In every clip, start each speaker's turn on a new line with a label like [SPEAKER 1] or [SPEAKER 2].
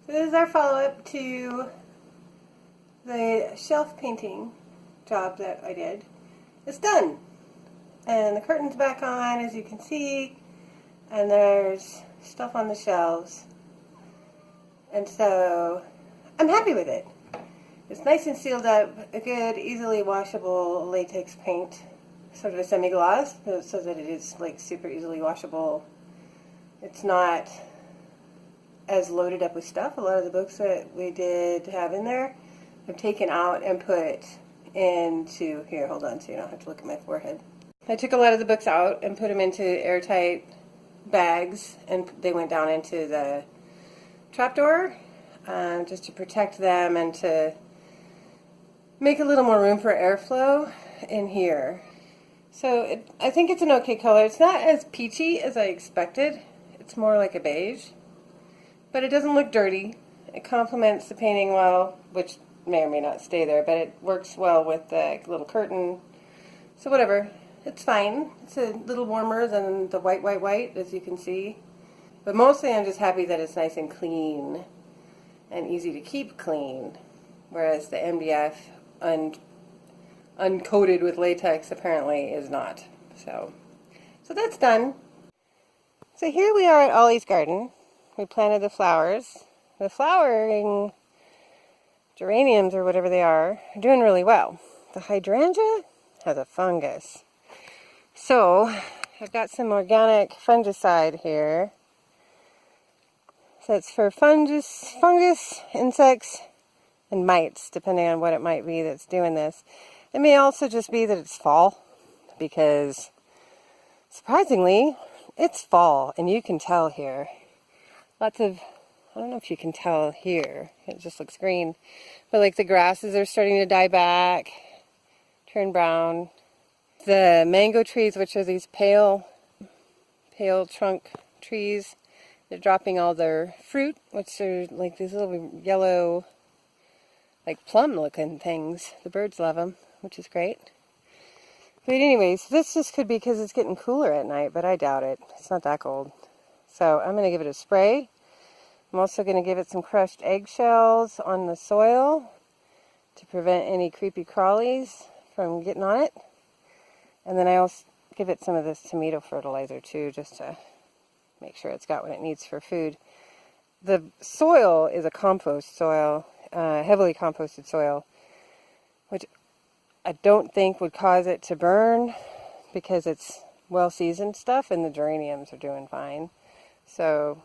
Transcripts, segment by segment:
[SPEAKER 1] This is our follow-up to the shelf painting job that I did. It's done. And the curtain's back on, as you can see. And there's stuff on the shelves. And so, I'm happy with it. It's nice and sealed up. A good, easily washable latex paint. Sort of a semi-gloss, so that it is like super easily washable. It's not as loaded up with stuff. A lot of the books that we did have in there I've taken out and put into, here, hold on so you don't have to look at my forehead. I took a lot of the books out and put them into airtight bags, and they went down into the trapdoor just to protect them and to make a little more room for airflow in here. So I think it's an okay color. It's not as peachy as I expected. It's more like a beige. But it doesn't look dirty. It complements the painting well, which may or may not stay there, but it works well with the little curtain. So whatever. It's fine. It's a little warmer than the white, as you can see. But mostly I'm just happy that it's nice and clean and easy to keep clean, whereas the MDF uncoated with latex apparently is not. So that's done. So here we are at Ollie's garden. We planted the flowers. The flowering geraniums, or whatever they are doing really well. The hydrangea has a fungus. So I've got some organic fungicide here. So it's for fungus, insects, and mites, depending on what it might be that's doing this. It may also just be that it's fall, because surprisingly, it's fall, and you can tell here. Lots of, I don't know if you can tell here, it just looks green, but like the grasses are starting to die back, turn brown. The mango trees, which are these pale trunk trees, they're dropping all their fruit, which are like these little yellow, like plum looking things. The birds love them, which is great. But anyways, this just could be because it's getting cooler at night, but I doubt it. It's not that cold. So I'm going to give it a spray. I'm also going to give it some crushed eggshells on the soil to prevent any creepy crawlies from getting on it. And then I'll give it some of this tomato fertilizer too, just to make sure it's got what it needs for food. The soil is a compost soil, heavily composted soil, which I don't think would cause it to burn because it's well-seasoned stuff and the geraniums are doing fine. So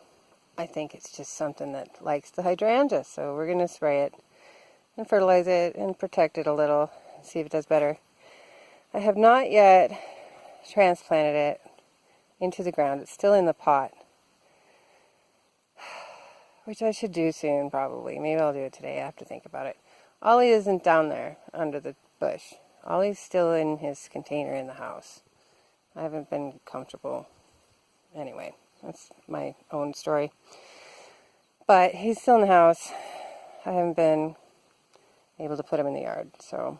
[SPEAKER 1] I think it's just something that likes the hydrangea. So we're going to spray it and fertilize it and protect it a little and see if it does better. I have not yet transplanted it into the ground. It's still in the pot, which I should do soon probably. Maybe I'll do it today. I have to think about it. Ollie isn't down there under the bush. Ollie's still in his container in the house. I haven't been comfortable. Anyway, that's my own story. But he's still in the house. I haven't been able to put him in the yard, so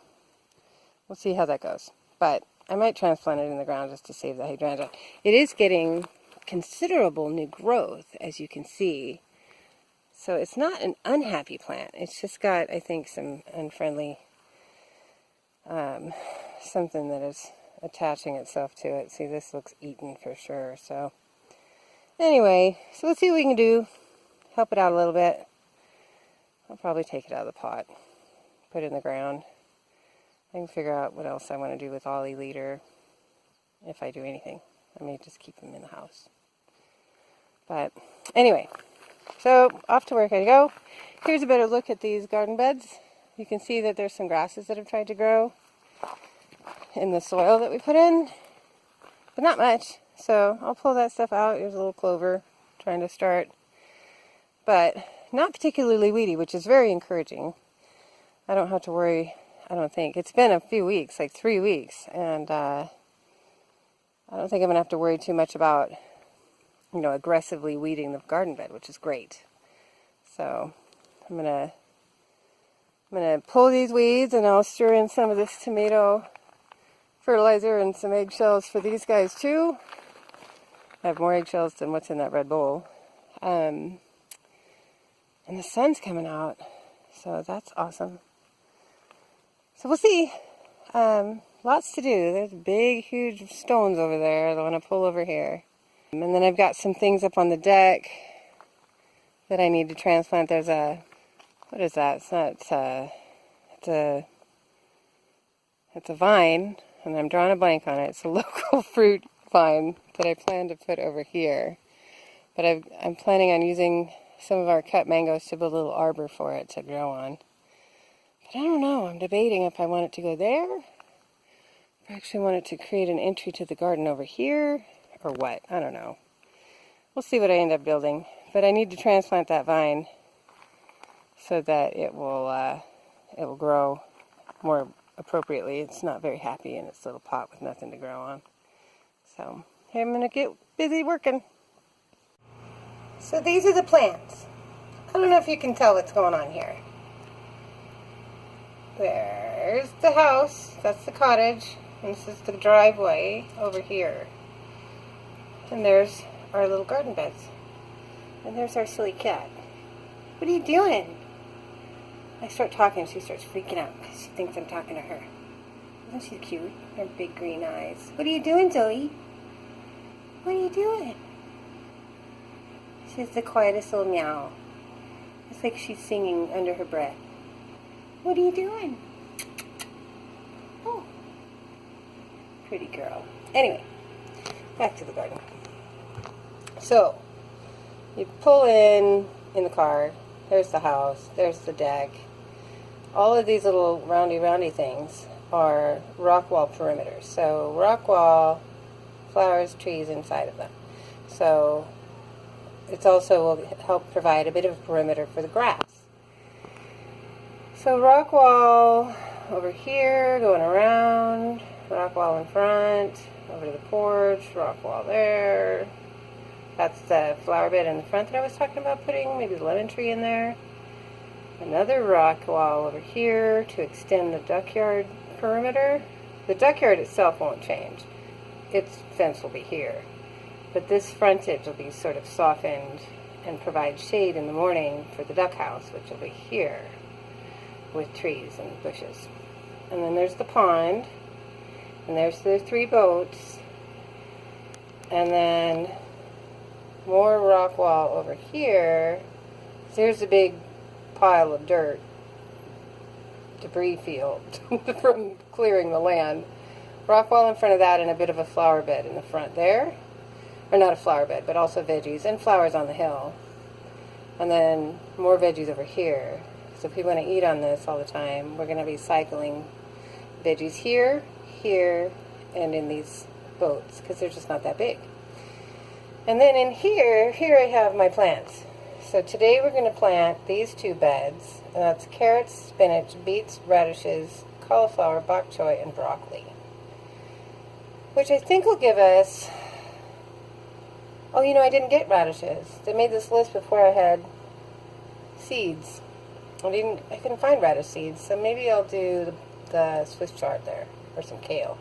[SPEAKER 1] we'll see how that goes. But I might transplant it in the ground just to save the hydrangea. It is getting considerable new growth, as you can see. So it's not an unhappy plant. It's just got, I think, some unfriendly, something that is attaching itself to it. See, this looks eaten for sure. So anyway, so let's see what we can do. Help it out a little bit. I'll probably take it out of the pot, put it in the ground. I can figure out what else I want to do with Ollie later, if I do anything. I may just keep him in the house. But anyway, so off to work I go. Here's a better look at these garden beds. You can see that there's some grasses that have tried to grow in the soil that we put in, but not much. So I'll pull that stuff out. Here's a little clover trying to start, but not particularly weedy, which is very encouraging. I don't have to worry, I don't think. It's been a few weeks, like 3 weeks, and I don't think I'm going to have to worry too much about, aggressively weeding the garden bed, which is great. So I'm going to pull these weeds, and I'll stir in some of this tomato fertilizer and some eggshells for these guys too. I have more eggshells than what's in that red bowl. And the sun's coming out, so that's awesome. So we'll see. Lots to do. There's big, huge stones over there that I want to pull over here. And then I've got some things up on the deck that I need to transplant. There's a, what is that? It's a vine, and I'm drawing a blank on it. It's a local fruit vine that I plan to put over here. But I'm planning on using some of our cut mangoes to build a little arbor for it to grow on. But I don't know. I'm debating if I want it to go there, if I actually want it to create an entry to the garden over here, or what. I don't know. We'll see what I end up building. But I need to transplant that vine so that it will grow more appropriately. It's not very happy in its little pot with nothing to grow on. So here I'm going to get busy working. So these are the plants. I don't know if you can tell what's going on here. There's the house, that's the cottage, and this is the driveway over here. And there's our little garden beds. And there's our silly cat. What are you doing? I start talking, she starts freaking out because she thinks I'm talking to her. Isn't she cute? Her big green eyes. What are you doing, Zoe? What are you doing? She has the quietest little meow. It's like she's singing under her breath. What are you doing? Oh, pretty girl. Anyway, back to the garden. So, you pull in the car. There's the house. There's the deck. All of these little roundy things are rock wall perimeters. So, rock wall, flowers, trees inside of them. So, it also will help provide a bit of a perimeter for the grass. So rock wall over here, going around, rock wall in front, over to the porch, rock wall there. That's the flower bed in the front that I was talking about putting, maybe the lemon tree in there. Another rock wall over here to extend the duckyard perimeter. The duckyard itself won't change. Its fence will be here. But this frontage will be sort of softened and provide shade in the morning for the duck house, which will be here with trees and bushes. And then there's the pond, and there's the 3 boats, and then more rock wall over here. So here's a big pile of dirt, debris field from clearing the land. Rock wall in front of that and a bit of a flower bed in the front there. Or not a flower bed, but also veggies and flowers on the hill. And then more veggies over here. So if we want to eat on this all the time, we're going to be cycling veggies here, here, and in these boats, because they're just not that big. And then in here I have my plants. So today we're going to plant these 2 beds, and that's carrots, spinach, beets, radishes, cauliflower, bok choy, and broccoli. Which I think will give us... Oh, you know, I didn't get radishes. They made this list before I had seeds. I couldn't find radish seeds, so maybe I'll do the Swiss chard there, or some kale.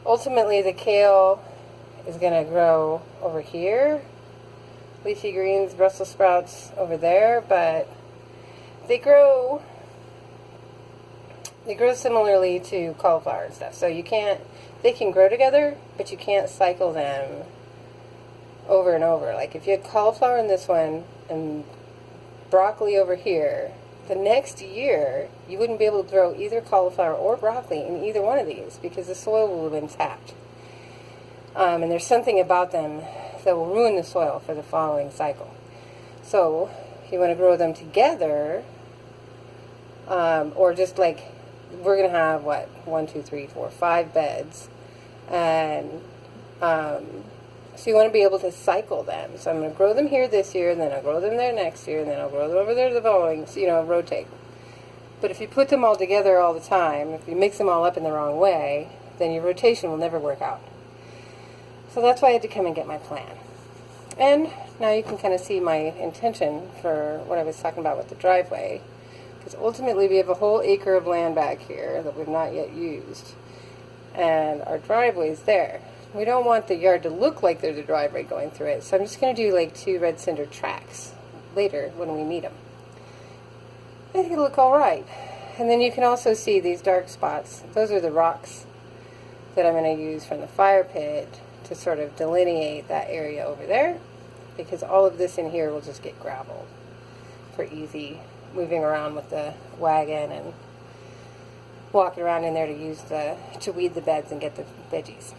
[SPEAKER 1] Ultimately, the kale is going to grow over here. Leafy greens, Brussels sprouts over there, but they grow similarly to cauliflower and stuff. So they can grow together, but you can't cycle them over and over. Like if you had cauliflower in this one and broccoli over here, the next year you wouldn't be able to grow either cauliflower or broccoli in either one of these because the soil will have been tapped. And there's something about them that will ruin the soil for the following cycle. So if you want to grow them together, or just like we're going to have 1, 2, 3, 4, 5 beds, and so you want to be able to cycle them. So I'm going to grow them here this year, and then I'll grow them there next year, and then I'll grow them over there the following, rotate. But if you put them all together all the time, if you mix them all up in the wrong way, then your rotation will never work out. So that's why I had to come and get my plan. And now you can kind of see my intention for what I was talking about with the driveway. Because ultimately we have a whole acre of land back here that we've not yet used. And our driveway's there. We don't want the yard to look like there's a driveway going through it. So I'm just going to do like 2 red cinder tracks later when we need them. I think it'll look all right. And then you can also see these dark spots. Those are the rocks that I'm going to use from the fire pit to sort of delineate that area over there, because all of this in here will just get gravel for easy moving around with the wagon and walking around in there to weed the beds and get the veggies.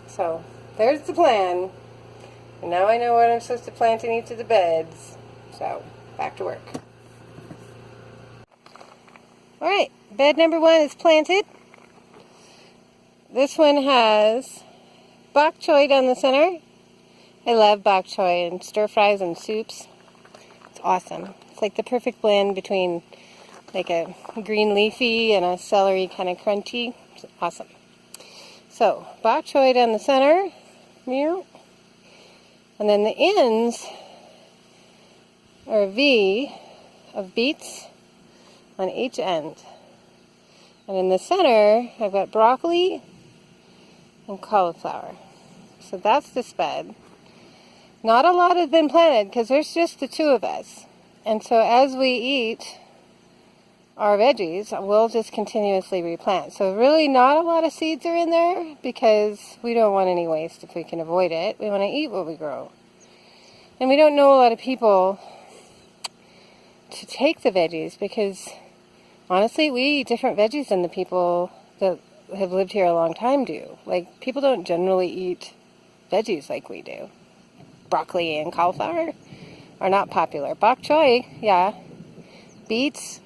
[SPEAKER 1] So there's the plan. And now I know what I'm supposed to plant in each of the beds. So back to work. Alright, bed number 1 is planted. This one has bok choy down the center. I love bok choy in stir fries and soups. It's awesome. It's like the perfect blend between like a green leafy and a celery kind of crunchy. It's awesome. So, bok choy down the center. And then the ends are a V of beets on each end. And in the center, I've got broccoli and cauliflower. So that's this bed. Not a lot has been planted because there's just the 2 of us. And so as we eat our veggies, we'll just continuously replant. So really not a lot of seeds are in there because we don't want any waste if we can avoid it. We want to eat what we grow. And we don't know a lot of people to take the veggies because honestly, we eat different veggies than the people that have lived here a long time do. Like, people don't generally eat veggies like we do. Broccoli and cauliflower are not popular. Bok choy, yeah. Beets,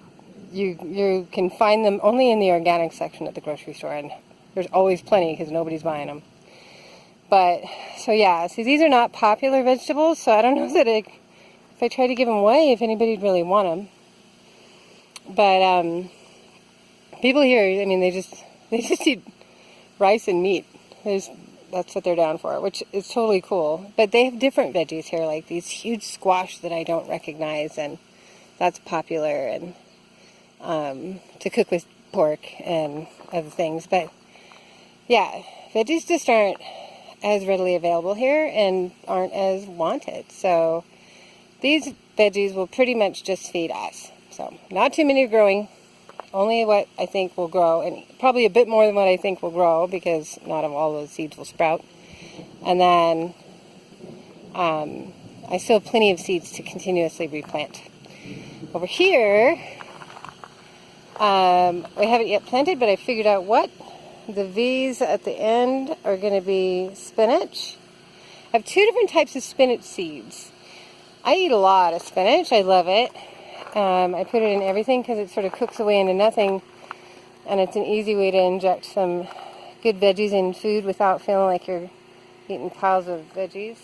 [SPEAKER 1] you can find them only in the organic section at the grocery store, and there's always plenty because nobody's buying them. But, so yeah, so these are not popular vegetables, so I don't know that if I try to give them away, if anybody'd really want them. But people here, I mean, they just eat rice and meat. That's what they're down for, which is totally cool. But they have different veggies here, like these huge squash that I don't recognize, and that's popular, and to cook with pork and other things. But yeah, veggies just aren't as readily available here and aren't as wanted. So these veggies will pretty much just feed us. So, not too many are growing, only what I think will grow, and probably a bit more than what I think will grow, because not all those seeds will sprout. And then, I still have plenty of seeds to continuously replant. Over here, we haven't yet planted, but I figured out what the V's at the end are going to be spinach. I have 2 different types of spinach seeds. I eat a lot of spinach, I love it. I put it in everything because it sort of cooks away into nothing, and it's an easy way to inject some good veggies in food without feeling like you're eating piles of veggies.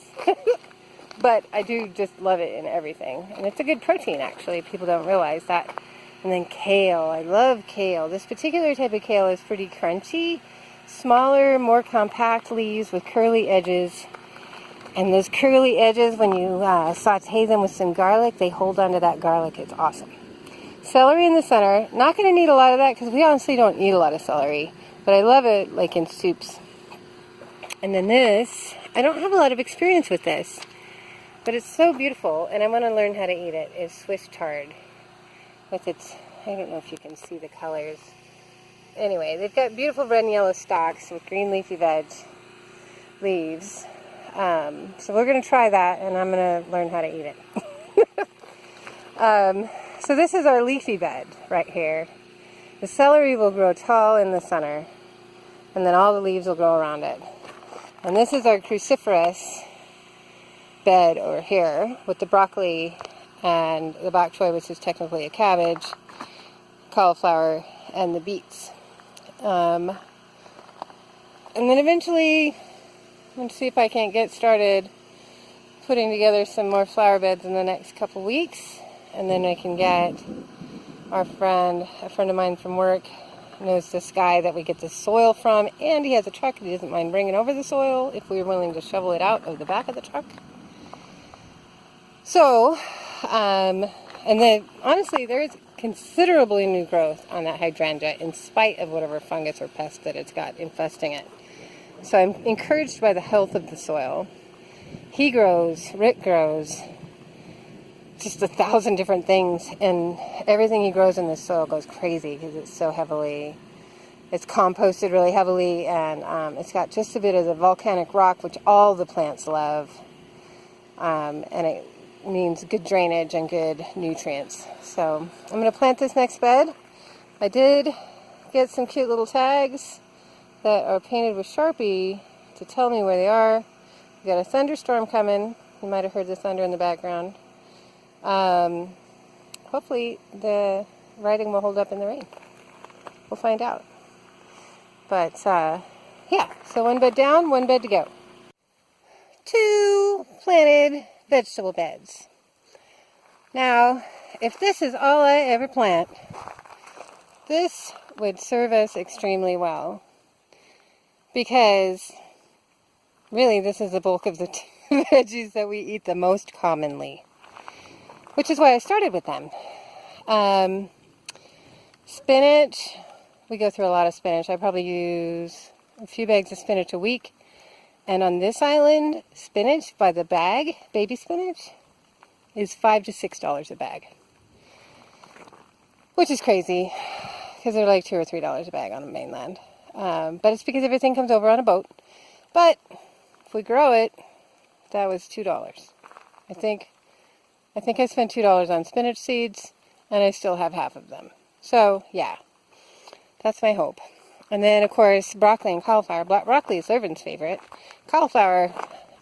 [SPEAKER 1] But I do just love it in everything, and it's a good protein actually. People don't realize that. And then kale. I love kale. This particular type of kale is pretty crunchy, smaller, more compact leaves with curly edges. And those curly edges, when you saute them with some garlic, they hold onto that garlic. It's awesome. Celery in the center. Not going to need a lot of that because we honestly don't eat a lot of celery. But I love it like in soups. And then this, I don't have a lot of experience with this. But it's so beautiful, and I want to learn how to eat it, is Swiss chard. With its, I don't know if you can see the colors. Anyway, they've got beautiful red and yellow stalks with green leafy leaves. So we're going to try that, and I'm going to learn how to eat it. So this is our leafy bed right here. The celery will grow tall in the center, and then all the leaves will grow around it. And this is our cruciferous bed over here with the broccoli and the bok choy, which is technically a cabbage, cauliflower, and the beets. And then eventually, let's see if I can't get started putting together some more flower beds in the next couple weeks, and then I can get a friend of mine from work knows this guy that we get the soil from, and he has a truck and he doesn't mind bringing over the soil if we're willing to shovel it out of the back of the truck. So, and then honestly, there is considerably new growth on that hydrangea in spite of whatever fungus or pest that it's got infesting it. So I'm encouraged by the health of the soil. Rick grows just 1,000 different things, and everything he grows in this soil goes crazy because it's so heavily, it's composted really heavily, and it's got just a bit of the volcanic rock, which all the plants love, and it means good drainage and good nutrients. So I'm going to plant this next bed. I did get some cute little tags that are painted with Sharpie to tell me where they are. We got a thunderstorm coming. You might have heard the thunder in the background. Hopefully the writing will hold up in the rain. We'll find out. But yeah, so one bed down, one bed to go. 2 planted vegetable beds. Now, if this is all I ever plant, this would serve us extremely well, because really this is the bulk of the veggies that we eat the most commonly, which is why I started with them. Spinach, we go through a lot of spinach. I probably use a few bags of spinach a week. And on this island, spinach by the bag, baby spinach, is $5 to $6 a bag. Which is crazy, because they're like $2 or $3 a bag on the mainland. But it's because everything comes over on a boat. But if we grow it, that was $2. I think I spent $2 on spinach seeds, and I still have half of them. So, yeah, that's my hope. And then, of course, broccoli and cauliflower. Broccoli is Irvin's favorite. Cauliflower,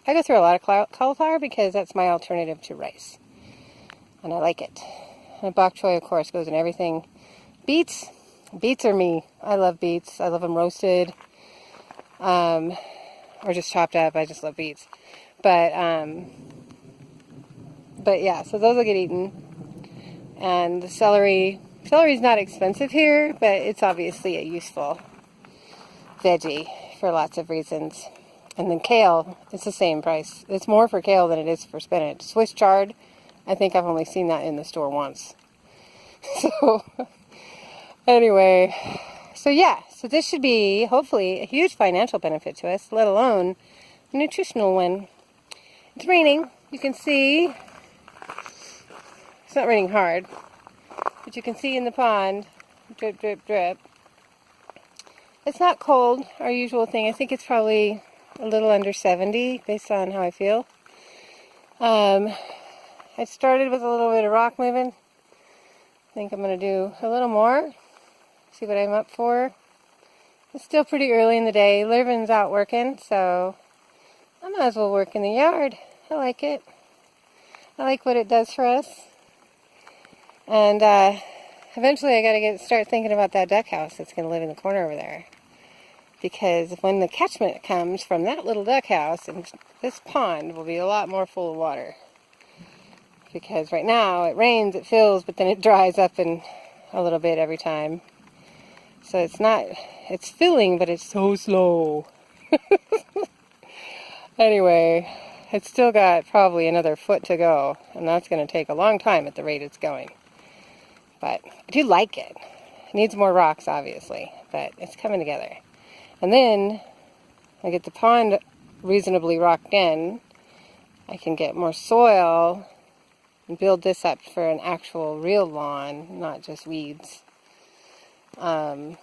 [SPEAKER 1] I go through a lot of cauliflower because that's my alternative to rice. And I like it. And bok choy, of course, goes in everything. Beets are me. I love beets. I love them roasted. Or just chopped up. I just love beets. But yeah, so those will get eaten. And the celery is not expensive here, but it's obviously a useful veggie for lots of reasons. And then kale, it's the same price. It's more for kale than it is for spinach. Swiss chard, I think I've only seen that in the store once. So, anyway, so yeah, so this should be, hopefully, a huge financial benefit to us, let alone a nutritional one. It's raining. You can see, it's not raining hard, but you can see in the pond, drip, drip, drip. It's not cold, our usual thing. I think it's probably a little under 70 based on how I feel. I started with a little bit of rock moving. I think I'm going to do a little more, see what I'm up for. It's still pretty early in the day. Lurvin's out working, so I might as well work in the yard. I like it. I like what it does for us. And eventually I got to start thinking about that duck house that's going to live in the corner over there. Because when the catchment comes from that little duck house, and this pond will be a lot more full of water. Because right now it rains, it fills, but then it dries up in a little bit every time. So it's filling, but it's so slow. Anyway, it's still got probably another foot to go, and that's going to take a long time at the rate it's going. But I do like it. It needs more rocks, obviously, but it's coming together. And then I get the pond reasonably rocked in. I can get more soil and build this up for an actual real lawn, not just weeds, so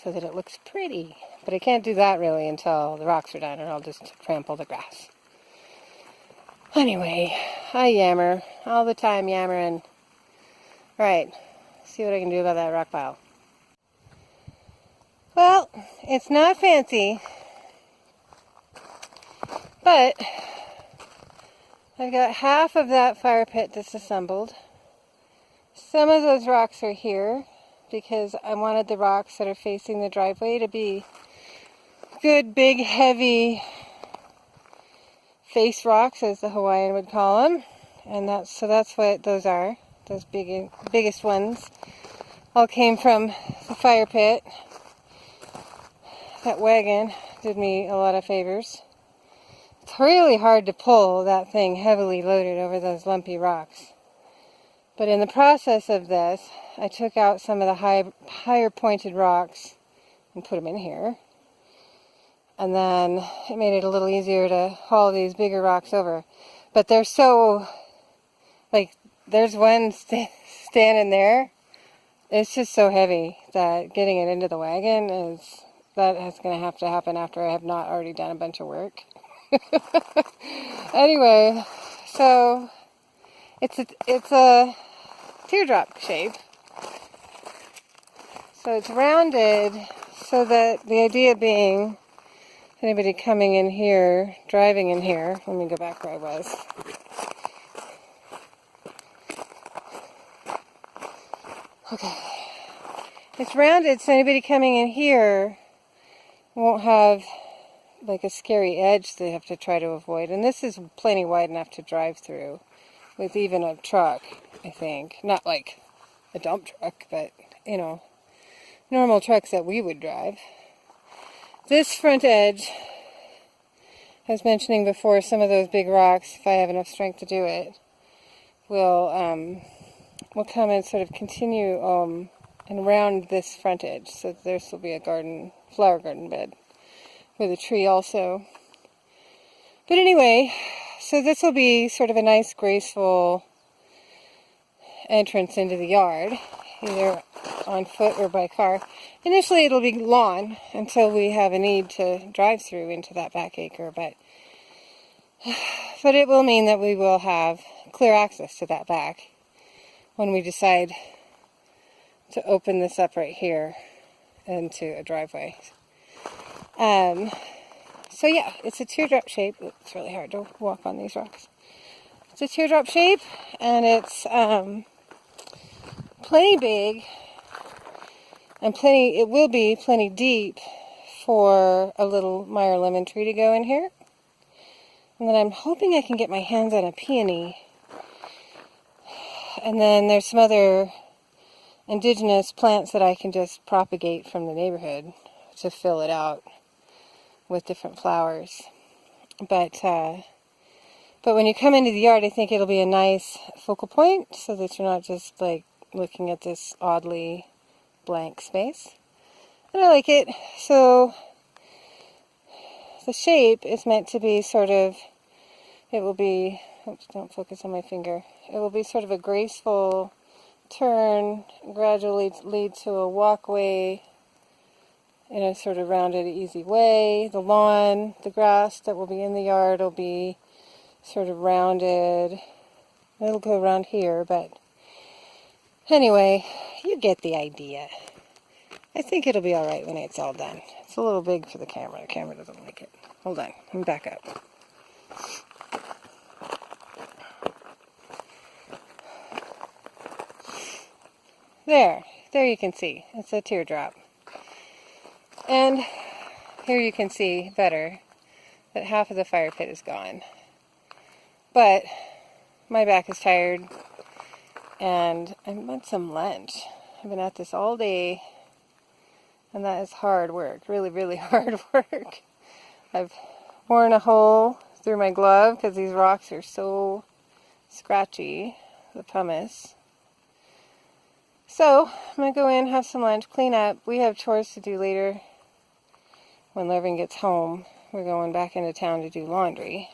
[SPEAKER 1] that it looks pretty. But I can't do that really until the rocks are done, or I'll just trample the grass. Anyway, I yammer all the time, yammering. Alright, see what I can do about that rock pile. Well, it's not fancy, but I've got half of that fire pit disassembled. Some of those rocks are here because I wanted the rocks that are facing the driveway to be good, big, heavy face rocks, as the Hawaiian would call them. And that's what those are. Those biggest ones all came from the fire pit. That wagon did me a lot of favors. It's really hard to pull that thing heavily loaded over those lumpy rocks. But in the process of this, I took out some of the higher pointed rocks and put them in here. And then it made it a little easier to haul these bigger rocks over. But they're so, like, there's one standing there. It's just so heavy that getting it into the wagon is going to have to happen after I have not already done a bunch of work. Anyway, so it's a teardrop shape. So it's rounded so that the idea being anybody coming in here, driving in here, let me go back where I was. Okay. It's rounded so anybody coming in here won't have like a scary edge they have to try to avoid. And this is plenty wide enough to drive through with even a truck, I think. Not like a dump truck, but, you know, normal trucks that we would drive. This front edge, I was mentioning before, some of those big rocks, if I have enough strength to do it, will come and sort of continue and round this front edge. So this will be a flower garden bed with a tree also. But anyway, so this will be sort of a nice graceful entrance into the yard, either on foot or by car. Initially it'll be lawn until we have a need to drive through into that back acre, but it will mean that we will have clear access to that back when we decide to open this up right here into a driveway. So yeah, it's a teardrop shape. It's really hard to walk on these rocks. It's a teardrop shape, and it's plenty big, and it will be plenty deep for a little Meyer lemon tree to go in here. And then I'm hoping I can get my hands on a peony. And then there's some other indigenous plants that I can just propagate from the neighborhood to fill it out with different flowers. But when you come into the yard, I think it'll be a nice focal point so that you're not just like looking at this oddly blank space. And I like it. So the shape is meant to be sort of, it will be, oops, don't focus on my finger. It will be sort of a graceful turn, gradually lead to a walkway in a sort of rounded, easy way. The lawn, the grass that will be in the yard will be sort of rounded. It'll go around here, but anyway, you get the idea. I think it'll be alright when it's all done. It's a little big for the camera. The camera doesn't like it. Hold on, let me back up. There you can see. It's a teardrop. And here you can see better that half of the fire pit is gone. But my back is tired and I want some lunch. I've been at this all day and that is hard work. Really, really hard work. I've worn a hole through my glove because these rocks are so scratchy, the pumice. So, I'm going to go in, have some lunch, clean up. We have chores to do later. When Levin gets home, we're going back into town to do laundry,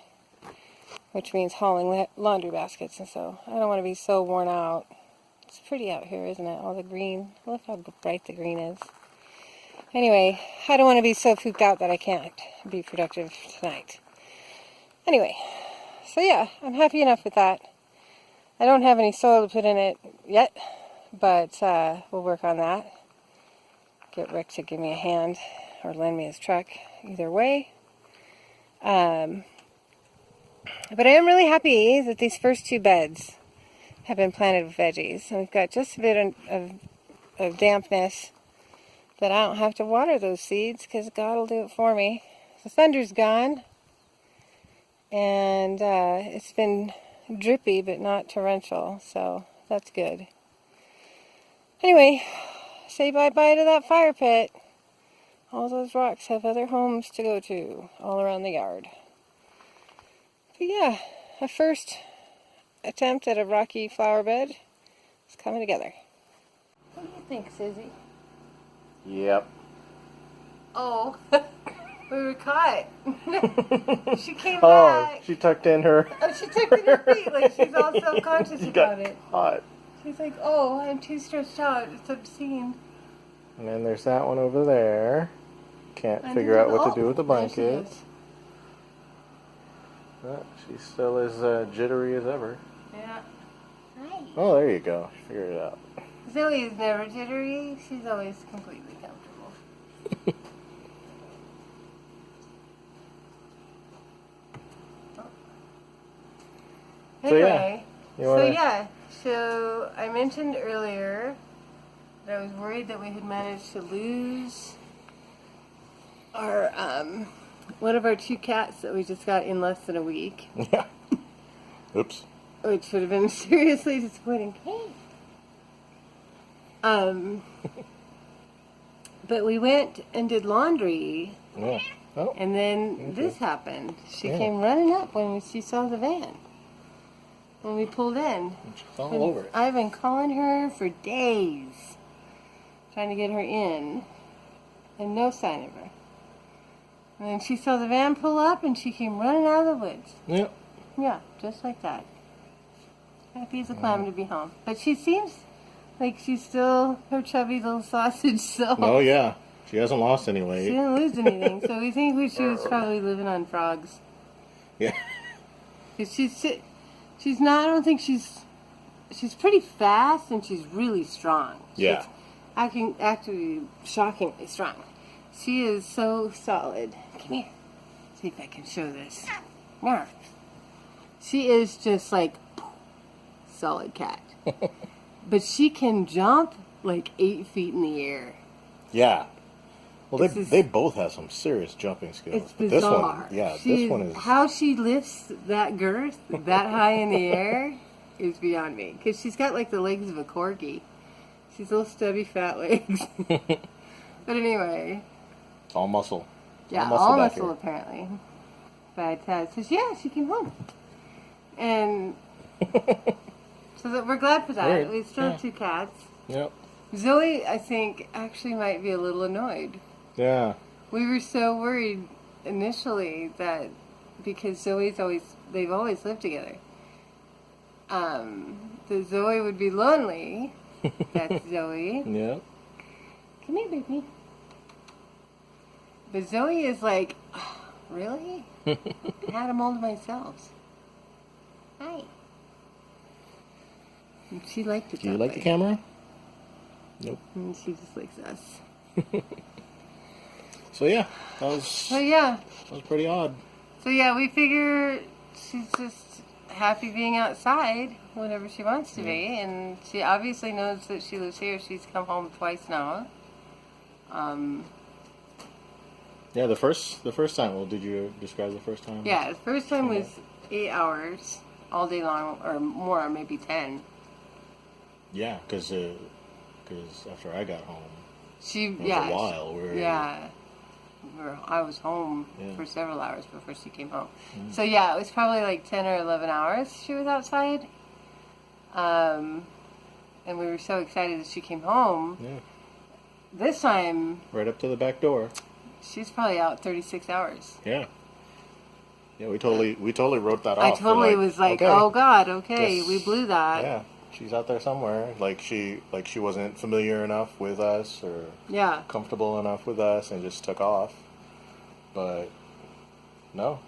[SPEAKER 1] which means hauling laundry baskets, and so I don't want to be so worn out. It's pretty out here, isn't it? All the green. Look how bright the green is. Anyway, I don't want to be so pooped out that I can't be productive tonight. Anyway, so yeah, I'm happy enough with that. I don't have any soil to put in it yet, but we'll work on that. Get Rick to give me a hand or lend me his truck, either way. But I am really happy that these first two beds have been planted with veggies. And we've got just a bit of dampness that I don't have to water those seeds because God will do it for me. The thunder's gone. And it's been drippy but not torrential, so that's good. Anyway, say bye-bye to that fire pit. All those rocks have other homes to go to all around the yard. But yeah, a first attempt at a rocky flower bed is coming together. What do you think, Suzie?
[SPEAKER 2] Yep.
[SPEAKER 1] Oh. We were caught. She came
[SPEAKER 2] Oh,
[SPEAKER 1] back.
[SPEAKER 2] she tucked in her...
[SPEAKER 1] Oh, she tucked in her feet like she's all self-conscious about it.
[SPEAKER 2] Caught.
[SPEAKER 1] She's like, oh, I'm too stretched out. It's obscene.
[SPEAKER 2] And then there's that one over there. Can't figure out what to do with the blanket. She still is jittery as ever.
[SPEAKER 1] Yeah. Hi.
[SPEAKER 2] Oh, there you go. She figured it out.
[SPEAKER 1] Zoe is never jittery. She's always completely comfortable. Anyway, so I mentioned earlier that I was worried that we had managed to lose our one of our 2 cats that we just got in less than a week.
[SPEAKER 2] Yeah. Oops.
[SPEAKER 1] Which would have been seriously disappointing. Hey. But we went and did laundry.
[SPEAKER 2] Yeah. Oh.
[SPEAKER 1] And then this happened. She came running up when she saw the van. When we pulled in.
[SPEAKER 2] She's all over it.
[SPEAKER 1] I've been calling her for days. Trying to get her in. And no sign of her. And then she saw the van pull up and she came running out of the woods.
[SPEAKER 2] Yep.
[SPEAKER 1] Yeah, just like that. Happy as a clam to be home. But she seems like she's still her chubby little sausage self.
[SPEAKER 2] Oh, yeah. She hasn't lost any weight.
[SPEAKER 1] She didn't lose anything. So we think she was probably living on frogs.
[SPEAKER 2] Yeah.
[SPEAKER 1] She's not, I don't think she's pretty fast and she's really strong.
[SPEAKER 2] Yeah.
[SPEAKER 1] She's actually shockingly strong. She is so solid. Come here. See if I can show this. Yeah. She is just like solid cat. But she can jump like 8 feet in the air.
[SPEAKER 2] Yeah. Well, they both have some serious jumping skills.
[SPEAKER 1] It's bizarre.
[SPEAKER 2] This one is...
[SPEAKER 1] How she lifts that girth that high in the air is beyond me. Because she's got like the legs of a corgi. She's little stubby fat legs. But anyway.
[SPEAKER 2] It's all muscle.
[SPEAKER 1] Yeah, all muscle apparently. But so yeah, she came home. And so we're glad for that.
[SPEAKER 2] Weird.
[SPEAKER 1] We still have 2 cats.
[SPEAKER 2] Yep.
[SPEAKER 1] Zoe, I think, actually might be a little annoyed.
[SPEAKER 2] Yeah.
[SPEAKER 1] We were so worried initially that because they've always lived together. That Zoe would be lonely. That's Zoe.
[SPEAKER 2] Yep.
[SPEAKER 1] Come here, baby. But Zoe is like, oh, really? I had them all to myself. Hi. And she liked it.
[SPEAKER 2] Do you like the camera? Nope.
[SPEAKER 1] And she just likes us.
[SPEAKER 2] So yeah, that was pretty odd.
[SPEAKER 1] So yeah, we figure she's just happy being outside whenever she wants to be, and she obviously knows that she lives here. She's come home twice now.
[SPEAKER 2] Yeah, the first time. Well, did you describe the first time?
[SPEAKER 1] Yeah, the first time was 8 hours all day long, or more, or maybe 10.
[SPEAKER 2] Yeah, because after I got home, it was a while.
[SPEAKER 1] I was home for several hours before she came home. Mm. So yeah, it was probably like 10 or 11 hours she was outside. And we were so excited that she came home. Yeah. This time...
[SPEAKER 2] right up to the back door.
[SPEAKER 1] She's probably out 36 hours.
[SPEAKER 2] Yeah. Yeah, we totally wrote that off.
[SPEAKER 1] I totally was like, okay, oh God, okay, we blew that.
[SPEAKER 2] Yeah. She's out there somewhere. Like she wasn't familiar enough with us or comfortable enough with us and just took off. But no.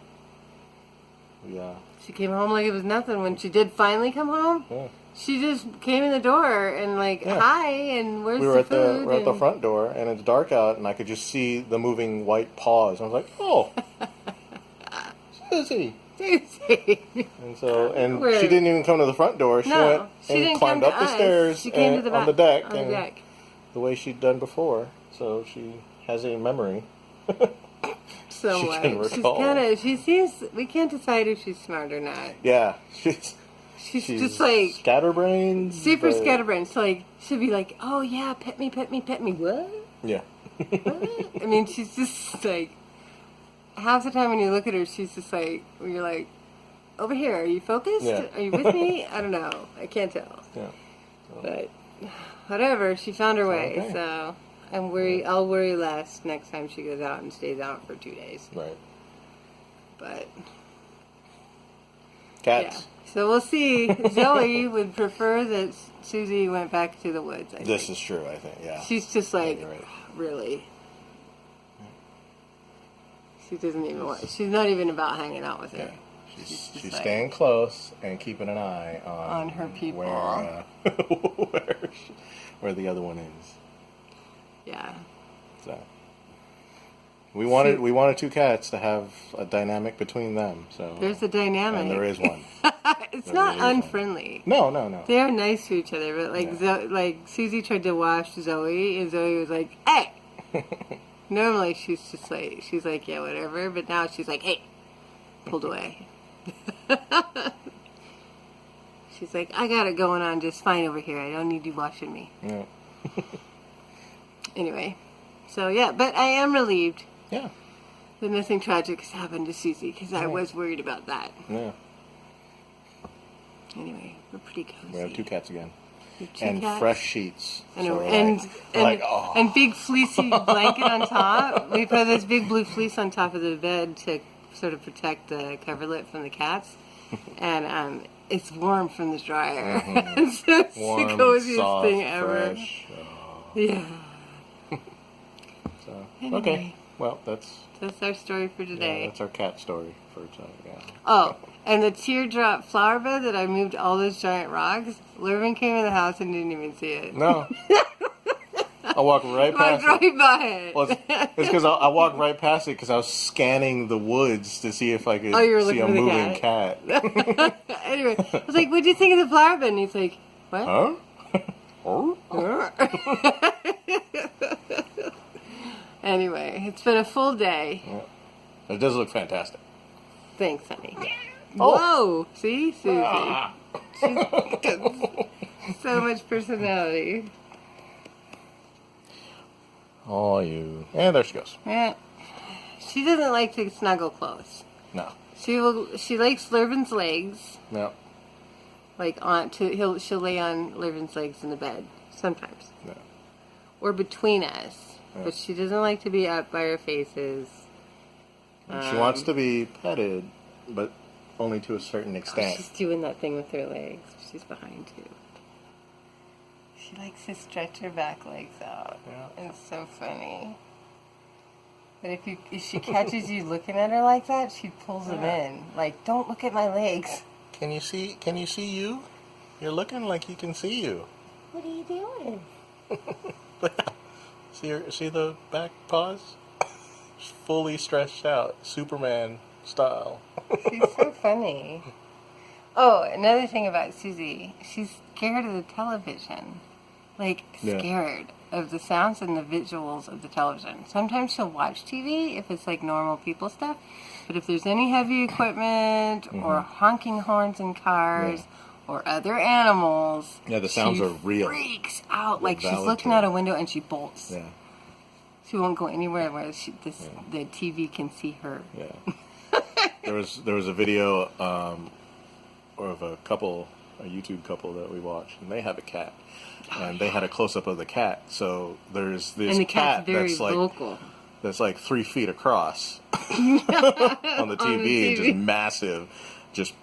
[SPEAKER 2] Yeah.
[SPEAKER 1] She came home like it was nothing. When she did finally come home, she just came in the door and like, hi, and where's the food?
[SPEAKER 2] We were at the front door and it's dark out and I could just see the moving white paws. I was like, oh, Suzie. And so, she didn't even come to the front door. She went and climbed up the stairs
[SPEAKER 1] she came to the
[SPEAKER 2] on the deck, the way she'd done before. So she has a memory.
[SPEAKER 1] Somewhat. We can't decide if she's smart or not.
[SPEAKER 2] Yeah, she's
[SPEAKER 1] just like
[SPEAKER 2] scatterbrained.
[SPEAKER 1] Super scatterbrained. So like she'll be like, "Oh yeah, pet me." What?
[SPEAKER 2] Yeah.
[SPEAKER 1] What? I mean, she's just like. Half the time when you look at her, she's just like, when you're like, over here, are you focused?
[SPEAKER 2] Yeah.
[SPEAKER 1] Are you with me? I don't know. I can't tell.
[SPEAKER 2] Yeah.
[SPEAKER 1] But whatever, she found her way. Okay. So I'll worry less next time she goes out and stays out for 2 days.
[SPEAKER 2] Right.
[SPEAKER 1] But
[SPEAKER 2] cats.
[SPEAKER 1] Yeah. So we'll see. Zoe would prefer that Suzie went back to the woods.
[SPEAKER 2] This is true, I think. Yeah.
[SPEAKER 1] She's just like,
[SPEAKER 2] right.
[SPEAKER 1] Really. She doesn't even want. She's not even about hanging out with her.
[SPEAKER 2] Yeah. She's staying close and keeping an eye
[SPEAKER 1] on her people.
[SPEAKER 2] Where the other one is.
[SPEAKER 1] Yeah.
[SPEAKER 2] So we wanted 2 cats to have a dynamic between them. So
[SPEAKER 1] there's a dynamic,
[SPEAKER 2] and there is one.
[SPEAKER 1] It's not unfriendly.
[SPEAKER 2] No.
[SPEAKER 1] They are nice to each other, but like Suzie tried to wash Zoe, and Zoe was like, "Hey." Normally she's like, yeah, whatever, but now she's like, hey, pulled away. She's like, I got it going on just fine over here. I don't need you washing me.
[SPEAKER 2] Yeah.
[SPEAKER 1] Anyway, so yeah, but I am relieved.
[SPEAKER 2] Yeah.
[SPEAKER 1] That nothing tragic has happened to Suzie, because I was worried about that.
[SPEAKER 2] Yeah.
[SPEAKER 1] Anyway, we're pretty cozy.
[SPEAKER 2] We have 2 cats again.
[SPEAKER 1] And
[SPEAKER 2] cats. Fresh sheets.
[SPEAKER 1] And big fleecy blanket on top. We put this big blue fleece on top of the bed to sort of protect the coverlet from the cats. And it's warm from the dryer.
[SPEAKER 2] Mm-hmm.
[SPEAKER 1] So it's
[SPEAKER 2] warm,
[SPEAKER 1] the coziest
[SPEAKER 2] soft,
[SPEAKER 1] thing ever.
[SPEAKER 2] Fresh. Oh.
[SPEAKER 1] Yeah.
[SPEAKER 2] So,
[SPEAKER 1] anyway,
[SPEAKER 2] okay. Well, that's
[SPEAKER 1] our story for today.
[SPEAKER 2] Yeah, that's our cat story for today. Yeah.
[SPEAKER 1] Oh, and the teardrop flower bed that I moved all those giant rocks, Lervin came in the house and didn't even see it.
[SPEAKER 2] No. I walked right past
[SPEAKER 1] right by it.
[SPEAKER 2] Well, it's because I walked right past it because I was scanning the woods to see if I could see a moving cat.
[SPEAKER 1] Anyway, I was like, what'd you think of the flower bed? And he's like, what?
[SPEAKER 2] Huh? Oh?
[SPEAKER 1] Anyway, it's been a full day.
[SPEAKER 2] Yeah. It does look fantastic.
[SPEAKER 1] Thanks, honey.
[SPEAKER 2] Oh.
[SPEAKER 1] Whoa! See? Suzie. She's so much personality.
[SPEAKER 2] Oh, you. And there she goes.
[SPEAKER 1] Yeah. She doesn't like to snuggle close.
[SPEAKER 2] No.
[SPEAKER 1] She likes Lervin's legs.
[SPEAKER 2] No.
[SPEAKER 1] Like she'll lay on Lervin's legs in the bed sometimes.
[SPEAKER 2] No.
[SPEAKER 1] Or between us.
[SPEAKER 2] Yeah.
[SPEAKER 1] But she doesn't like to be up by our faces.
[SPEAKER 2] She wants to be petted, but only to a certain extent.
[SPEAKER 1] She's doing that thing with her legs. She's behind you. She likes to stretch her back legs out.
[SPEAKER 2] Yeah.
[SPEAKER 1] It's so funny. But if she catches you looking at her like that, she pulls them in. Like, don't look at my legs.
[SPEAKER 2] Can you see you? You're looking like you can see you.
[SPEAKER 1] What are you doing?
[SPEAKER 2] See the back paws? Fully stretched out, Superman style.
[SPEAKER 1] She's so funny. Oh, another thing about Suzie, she's scared of the television. Like, scared of the sounds and the visuals of the television. Sometimes she'll watch TV if it's like normal people stuff, but if there's any heavy equipment or honking horns in cars or other animals,
[SPEAKER 2] the sounds are real.
[SPEAKER 1] She freaks out. Like, she's looking out a window and she bolts.
[SPEAKER 2] Yeah.
[SPEAKER 1] She won't go anywhere where the TV can see her.
[SPEAKER 2] Yeah. There was a video of a YouTube couple that we watched, and they have a cat, and they had a close up of the cat. So there's this cat that's like
[SPEAKER 1] vocal.
[SPEAKER 2] That's like 3 feet across on the TV, and just massive, just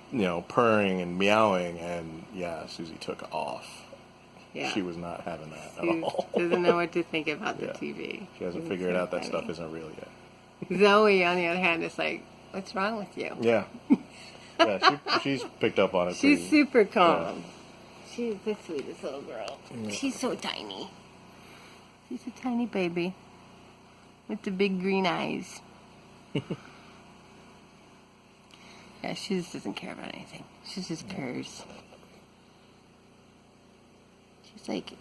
[SPEAKER 2] purring and meowing, and Suzie took off. Yeah. She was not having that at all.
[SPEAKER 1] Doesn't know what to think about the TV.
[SPEAKER 2] She hasn't figured out that stuff isn't real yet.
[SPEAKER 1] Zoe, on the other hand, is like, what's wrong with you?
[SPEAKER 2] Yeah. She's picked up on it.
[SPEAKER 1] She's super calm. Yeah. She's the sweetest little girl. Yeah. She's so tiny. She's a tiny baby with the big green eyes. Yeah, she just doesn't care about anything. She just purrs. She's like,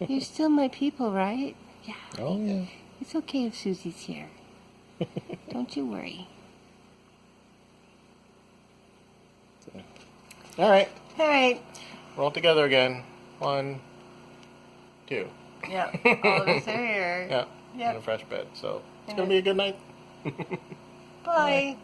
[SPEAKER 1] you're still my people, right? Yeah.
[SPEAKER 2] Oh, yeah.
[SPEAKER 1] It's okay if Suzie's here. Don't you worry.
[SPEAKER 2] All right.
[SPEAKER 1] All right.
[SPEAKER 2] We're all together again. 1, 2.
[SPEAKER 1] Yeah. All of us are here.
[SPEAKER 2] Yeah.
[SPEAKER 1] Yep.
[SPEAKER 2] In a fresh bed. So it's going to be a good night.
[SPEAKER 1] Bye.